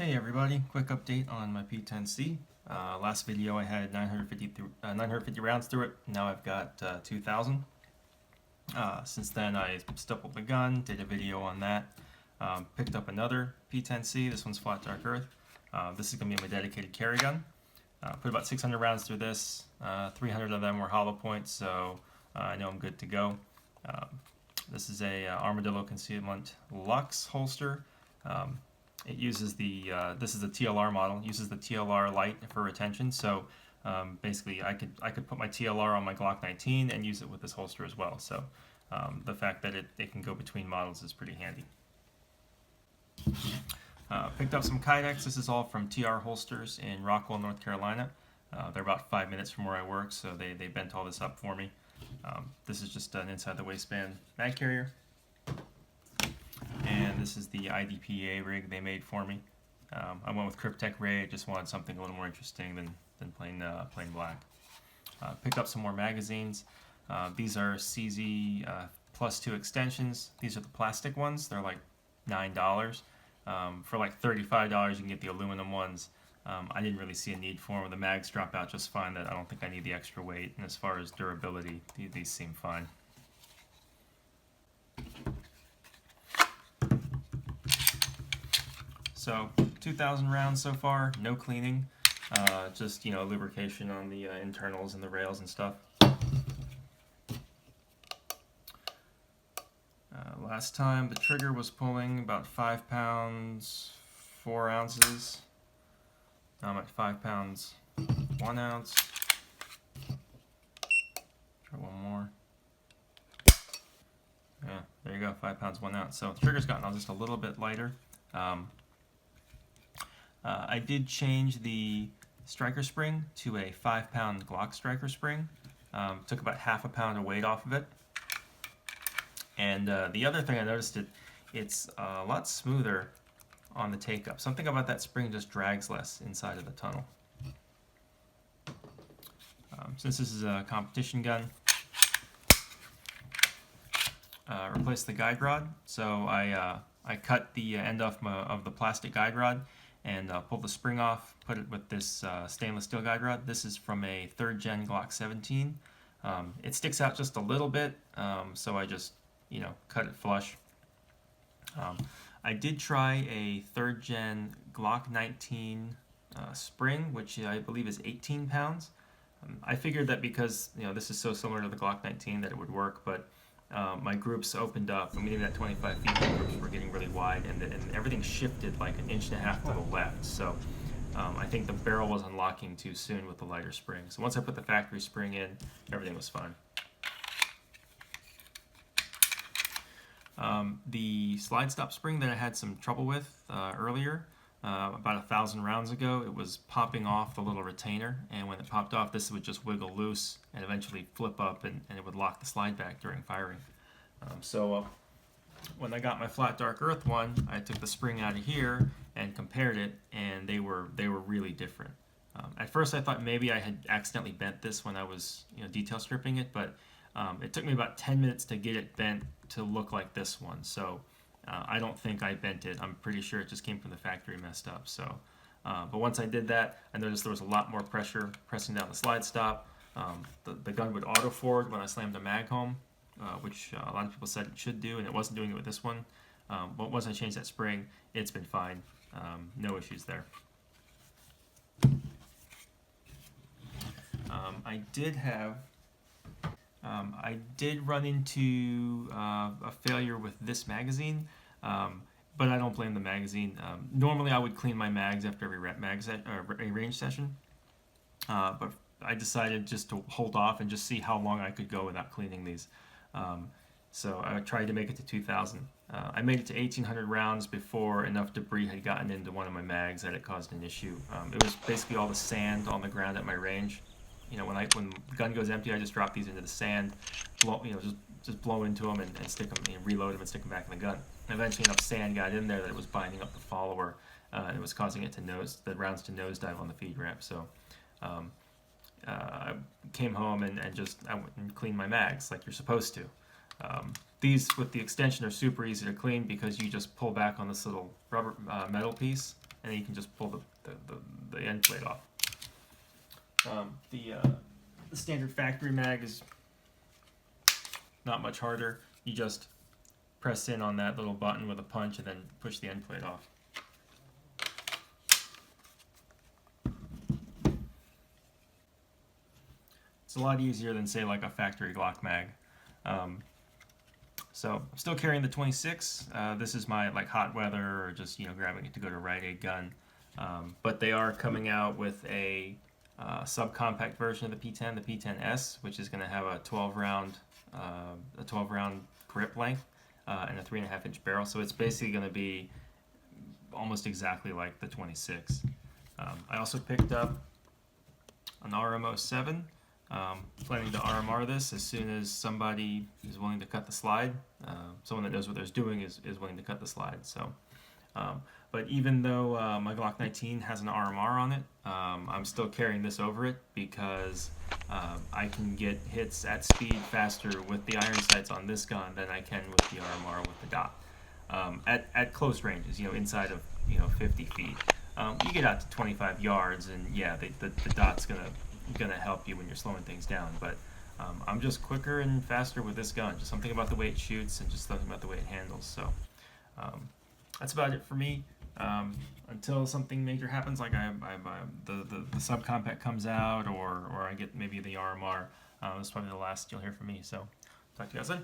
Hey everybody, quick update on my P-10C. Last video I had 950 rounds through it. Now I've got 2,000. Since then I stippled the gun, did a video on that. Picked up another P-10C. This one's flat dark earth. This is going to be my dedicated carry gun. Put about 600 rounds through this. 300 of them were hollow points, so I know I'm good to go. This is a Armadillo Concealment Luxe holster. It uses the, this is a TLR model, uses the TLR light for retention, so basically I could put my TLR on my Glock 19 and use it with this holster as well, so the fact that it can go between models is pretty handy. Picked up some Kydex. This is all from TR Holsters in Rockwell, North Carolina. They're about 5 minutes from where I work, so they bent all this up for me. This is just an inside the waistband mag carrier. And this is the IDPA rig they made for me. I went with Cryptek Ray. I just wanted something a little more interesting than plain black. Picked up some more magazines. These are CZ +2 extensions. These are the plastic ones. They're like $9. For like $35 you can get the aluminum ones. I didn't really see a need for them. The mags drop out just fine. That I don't think I need the extra weight. And as far as durability, these seem fine. So 2,000 rounds so far, no cleaning, just lubrication on the internals and the rails and stuff. Last time the trigger was pulling about 5 pounds 4 ounces. Now I'm at 5 pounds 1 ounce. Try one more. Yeah, there you go, 5 pounds 1 ounce. So the trigger's gotten just a little bit lighter. I did change the striker spring to a 5-pound Glock striker spring. Took about half a pound of weight off of it. And the other thing I noticed, it's a lot smoother on the take-up. Something about that spring just drags less inside of the tunnel. Since this is a competition gun, replaced the guide rod. So I cut the end off of the plastic guide rod and pulled the spring off, put it with this stainless steel guide rod. This is from a 3rd gen Glock 17. It sticks out just a little bit, so I just cut it flush. I did try a 3rd gen Glock 19 spring, which I believe is 18 pounds. I figured that because this is so similar to the Glock 19 that it would work, but my groups opened up. I'm getting that 25 feet. The groups were getting really wide, and everything shifted like 1.5 inches to the left. So I think the barrel was unlocking too soon with the lighter spring. So once I put the factory spring in, everything was fine. The slide stop spring that I had some trouble with earlier, about 1,000 rounds ago, it was popping off the little retainer, and when it popped off, this would just wiggle loose and eventually flip up, and it would lock the slide back during firing. So when I got my flat dark earth one, I took the spring out of here and compared it, and they were really different. At first I thought maybe I had accidentally bent this when I was detail stripping it, but it took me about 10 minutes to get it bent to look like this one. So I don't think I bent it. I'm pretty sure it just came from the factory messed up. So, but once I did that, I noticed there was a lot more pressure pressing down the slide stop. The gun would auto forward when I slammed the mag home, which a lot of people said it should do, and it wasn't doing it with this one. But once I changed that spring, it's been fine. No issues there. I did run into a failure with this magazine, but I don't blame the magazine. Normally I would clean my mags after every range session, but I decided just to hold off and just see how long I could go without cleaning these. So I tried to make it to 2,000. I made it to 1,800 rounds before enough debris had gotten into one of my mags that it caused an issue. It was basically all the sand on the ground at my range. When the gun goes empty, I just drop these into the sand, just blow into them and stick them, reload them and stick them back in the gun. And eventually enough sand got in there that it was binding up the follower, and it was causing it the rounds to nosedive on the feed ramp. So I came home and I went and cleaned my mags like you're supposed to. These with the extension are super easy to clean because you just pull back on this little rubber metal piece and then you can just pull the end plate off. The standard factory mag is not much harder. You just press in on that little button with a punch and then push the end plate off. It's a lot easier than, say, like a factory Glock mag. So I'm still carrying the 26. This is my like hot weather or just grabbing it to go to Rite Aid gun. But they are coming out with a subcompact version of the P10, the P-10C, which is going to have a 12-round grip length and a 3.5-inch barrel. So it's basically going to be almost exactly like the 26. I also picked up an RM07. Planning to RMR this as soon as somebody is willing to cut the slide. Someone that knows what they're doing is willing to cut the slide. So, but even though my Glock 19 has an RMR on it, I'm still carrying this over it because I can get hits at speed faster with the iron sights on this gun than I can with the RMR with the dot. At close ranges, inside of 50 feet. You get out to 25 yards, and yeah, the dot's gonna help you when you're slowing things down. But I'm just quicker and faster with this gun. Just something about the way it shoots, and just something about the way it handles. So that's about it for me. Until something major happens, like the subcompact comes out, or I get maybe the RMR. That's probably the last you'll hear from me. So talk to you guys then.